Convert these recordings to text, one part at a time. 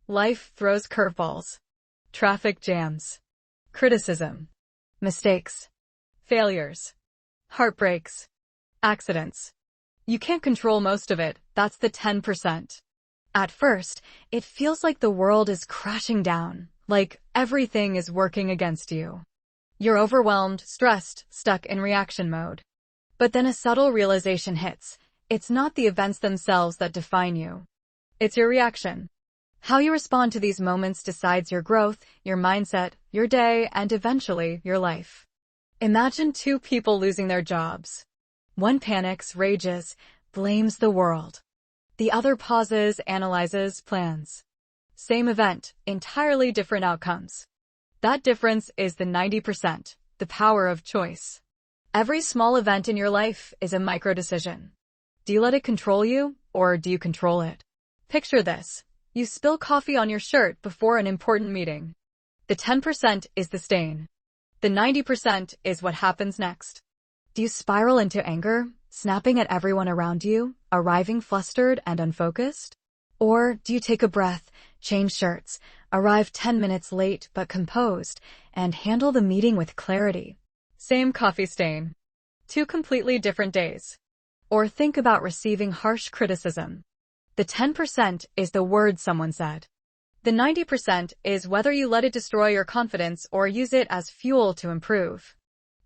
Life throws curveballs. Traffic jams. Criticism. Mistakes. Failures. Heartbreaks. Accidents. You can't control most of it, that's the 10%. At first, it feels like the world is crashing down, like everything is working against you. You're overwhelmed, stressed, stuck in reaction mode. But then a subtle realization hits. It's not the events themselves that define you. It's your reaction. How you respond to these moments decides your growth, your mindset, your day, and eventually, your life. Imagine two people losing their jobs. One panics, rages, blames the world. The other pauses, analyzes, plans. Same event, entirely different outcomes. That difference is the 90%, the power of choice. Every small event in your life is a micro-decision. Do you let it control you, or do you control it? Picture this. You spill coffee on your shirt before an important meeting. The 10% is the stain. The 90% is what happens next. Do you spiral into anger, snapping at everyone around you, arriving flustered and unfocused? Or do you take a breath, change shirts, arrive 10 minutes late but composed, and handle the meeting with clarity? Same coffee stain. Two completely different days. Or think about receiving harsh criticism. The 10% is the word someone said. The 90% is whether you let it destroy your confidence or use it as fuel to improve.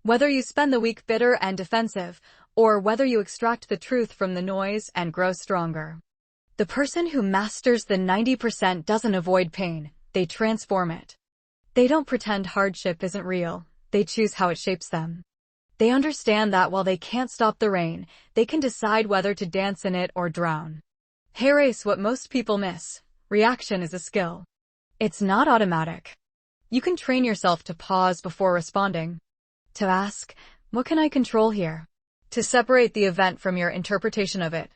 Whether you spend the week bitter and defensive, or whether you extract the truth from the noise and grow stronger. The person who masters the 90% doesn't avoid pain, they transform it. They don't pretend hardship isn't real, they choose how it shapes them. They understand that while they can't stop the rain, they can decide whether to dance in it or drown. Erase what most people miss. Reaction is a skill. It's not automatic. You can train yourself to pause before responding. To ask, what can I control here? To separate the event from your interpretation of it.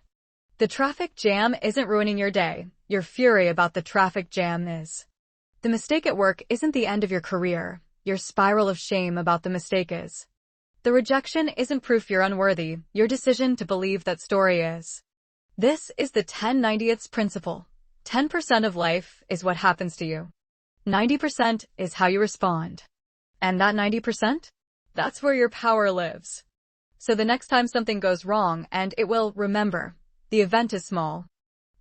The traffic jam isn't ruining your day. Your fury about the traffic jam is. The mistake at work isn't the end of your career. Your spiral of shame about the mistake is. The rejection isn't proof you're unworthy. Your decision to believe that story is. This is the 10/90ths principle. 10% of life is what happens to you. 90% is how you respond. And that 90%? That's where your power lives. So the next time something goes wrong, and it will, remember, the event is small.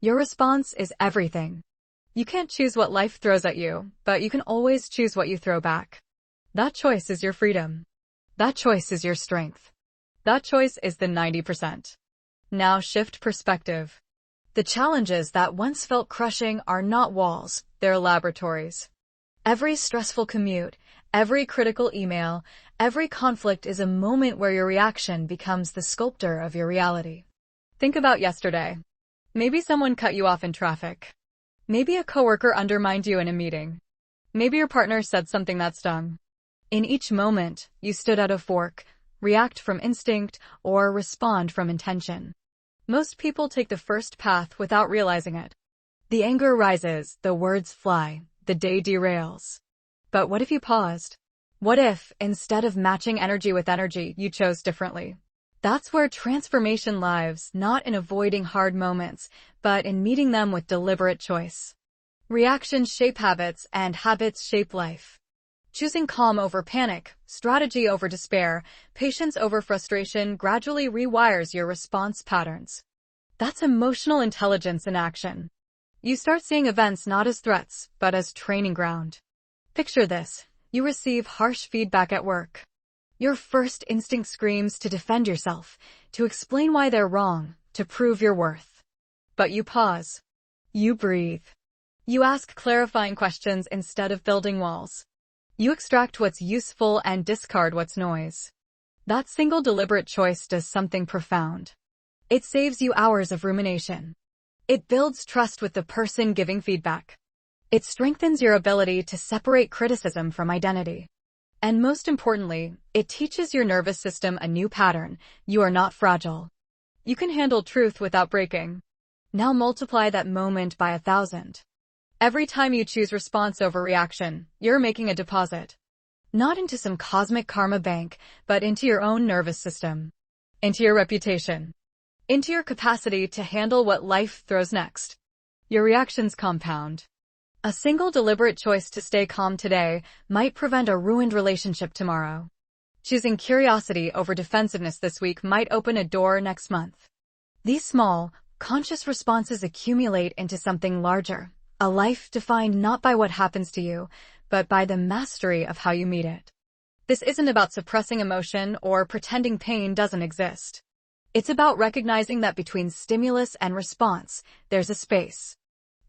Your response is everything. You can't choose what life throws at you, but you can always choose what you throw back. That choice is your freedom. That choice is your strength. That choice is the 90%. Now shift perspective. The challenges that once felt crushing are not walls, they're laboratories. Every stressful commute, every critical email, every conflict is a moment where your reaction becomes the sculptor of your reality. Think about yesterday. Maybe someone cut you off in traffic. Maybe a coworker undermined you in a meeting. Maybe your partner said something that stung. In each moment, you stood at a fork, react from instinct or respond from intention. Most people take the first path without realizing it. The anger rises, the words fly, the day derails. But what if you paused? What if, instead of matching energy with energy, you chose differently? That's where transformation lives, not in avoiding hard moments, but in meeting them with deliberate choice. Reactions shape habits, and habits shape life. Choosing calm over panic, strategy over despair, patience over frustration gradually rewires your response patterns. That's emotional intelligence in action. You start seeing events not as threats, but as training ground. Picture this. You receive harsh feedback at work. Your first instinct screams to defend yourself, to explain why they're wrong, to prove your worth. But you pause. You breathe. You ask clarifying questions instead of building walls. You extract what's useful and discard what's noise. That single deliberate choice does something profound. It saves you hours of rumination. It builds trust with the person giving feedback. It strengthens your ability to separate criticism from identity. And most importantly, it teaches your nervous system a new pattern. You are not fragile. You can handle truth without breaking. Now multiply that moment by 1,000. Every time you choose response over reaction, you're making a deposit. Not into some cosmic karma bank, but into your own nervous system. Into your reputation. Into your capacity to handle what life throws next. Your reactions compound. A single deliberate choice to stay calm today might prevent a ruined relationship tomorrow. Choosing curiosity over defensiveness this week might open a door next month. These small, conscious responses accumulate into something larger, a life defined not by what happens to you, but by the mastery of how you meet it. This isn't about suppressing emotion or pretending pain doesn't exist. It's about recognizing that between stimulus and response, there's a space.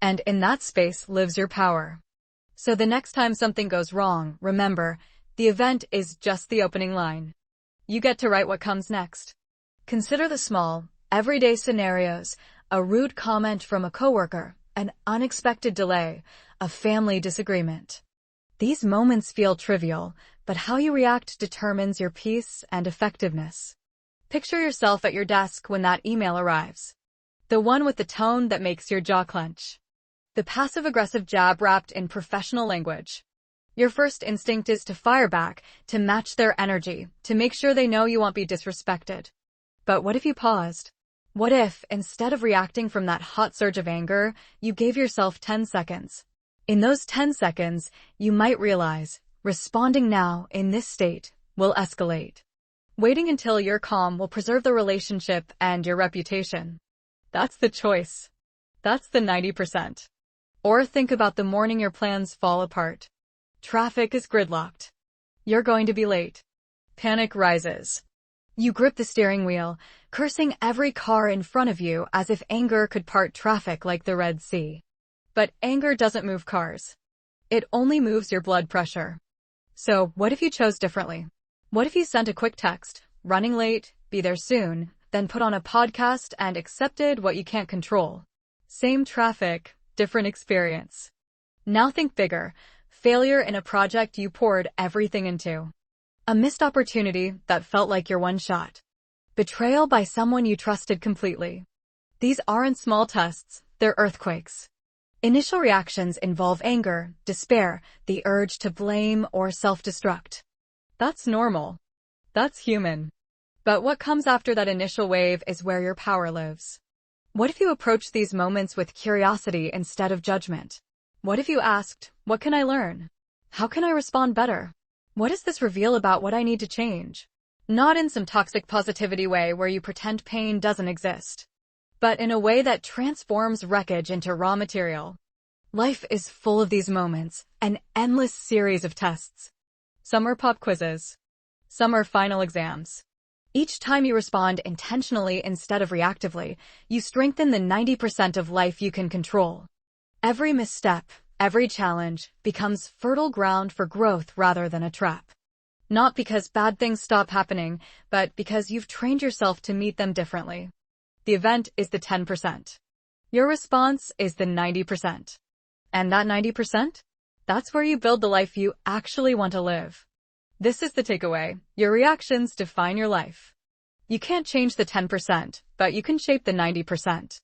And in that space lives your power. So the next time something goes wrong, remember, the event is just the opening line. You get to write what comes next. Consider the small, everyday scenarios, a rude comment from a coworker, an unexpected delay, a family disagreement. These moments feel trivial, but how you react determines your peace and effectiveness. Picture yourself at your desk when that email arrives. The one with the tone that makes your jaw clench. The passive-aggressive jab wrapped in professional language. Your first instinct is to fire back, to match their energy, to make sure they know you won't be disrespected. But what if you paused? What if, instead of reacting from that hot surge of anger, you gave yourself 10 seconds? In those 10 seconds, you might realize, responding now, in this state, will escalate. Waiting until you're calm will preserve the relationship and your reputation. That's the choice. That's the 90%. Or think about the morning your plans fall apart. Traffic is gridlocked. You're going to be late. Panic rises. You grip the steering wheel, cursing every car in front of you as if anger could part traffic like the Red Sea. But anger doesn't move cars. It only moves your blood pressure. So, what if you chose differently? What if you sent a quick text, running late, be there soon, then put on a podcast and accepted what you can't control? Same traffic, different experience. Now think bigger. Failure in a project you poured everything into. A missed opportunity that felt like your one shot. Betrayal by someone you trusted completely. These aren't small tests, they're earthquakes. Initial reactions involve anger, despair, the urge to blame or self-destruct. That's normal. That's human. But what comes after that initial wave is where your power lives. What if you approach these moments with curiosity instead of judgment? What if you asked, what can I learn? How can I respond better? What does this reveal about what I need to change? Not in some toxic positivity way where you pretend pain doesn't exist, but in a way that transforms wreckage into raw material. Life is full of these moments, an endless series of tests. Some are pop quizzes. Some are final exams. Each time you respond intentionally instead of reactively, you strengthen the 90% of life you can control. Every misstep, every challenge, becomes fertile ground for growth rather than a trap. Not because bad things stop happening, but because you've trained yourself to meet them differently. The event is the 10%. Your response is the 90%. And that 90%? That's where you build the life you actually want to live. This is the takeaway. Your reactions define your life. You can't change the 10%, but you can shape the 90%.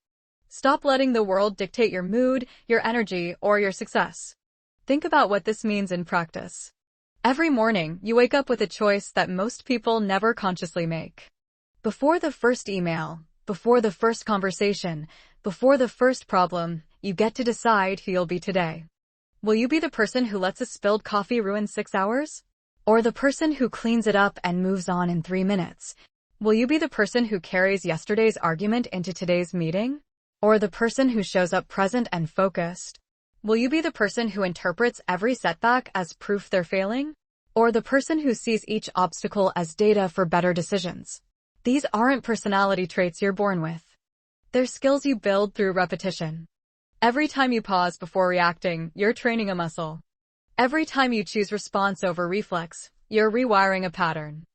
Stop letting the world dictate your mood, your energy, or your success. Think about what this means in practice. Every morning, you wake up with a choice that most people never consciously make. Before the first email, before the first conversation, before the first problem, you get to decide who you'll be today. Will you be the person who lets a spilled coffee ruin 6 hours? Or the person who cleans it up and moves on in 3 minutes? Will you be the person who carries yesterday's argument into today's meeting? Or the person who shows up present and focused? Will you be the person who interprets every setback as proof they're failing? Or the person who sees each obstacle as data for better decisions? These aren't personality traits you're born with. They're skills you build through repetition. Every time you pause before reacting, you're training a muscle. Every time you choose response over reflex, you're rewiring a pattern.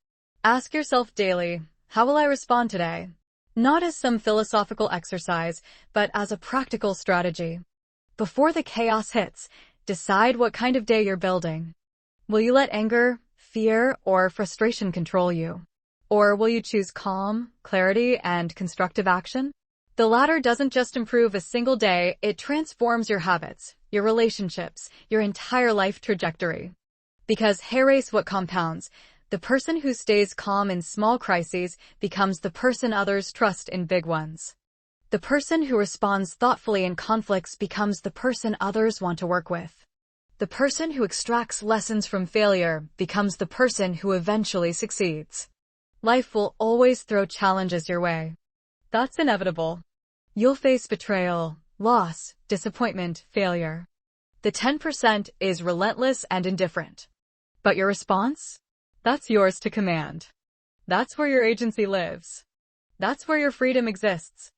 Ask yourself daily, how will I respond today? Not as some philosophical exercise, but as a practical strategy. Before the chaos hits, decide what kind of day you're building. Will you let anger, fear, or frustration control you? Or will you choose calm, clarity, and constructive action? The latter doesn't just improve a single day, it transforms your habits, your relationships, your entire life trajectory. Because haste what compounds. The person who stays calm in small crises becomes the person others trust in big ones. The person who responds thoughtfully in conflicts becomes the person others want to work with. The person who extracts lessons from failure becomes the person who eventually succeeds. Life will always throw challenges your way. That's inevitable. You'll face betrayal, loss, disappointment, failure. The 10% is relentless and indifferent. But your response? That's yours to command. That's where your agency lives. That's where your freedom exists.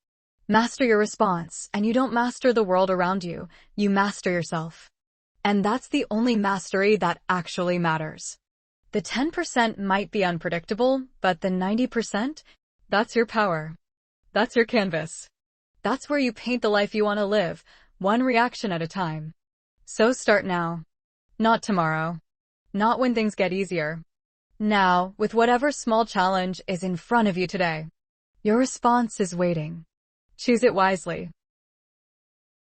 Master your response, and you don't master the world around you, you master yourself. And that's the only mastery that actually matters. The 10% might be unpredictable, but the 90%? That's your power. That's your canvas. That's where you paint the life you want to live, one reaction at a time. So start now. Not tomorrow. Not when things get easier. Now, with whatever small challenge is in front of you today. Your response is waiting. Choose it wisely.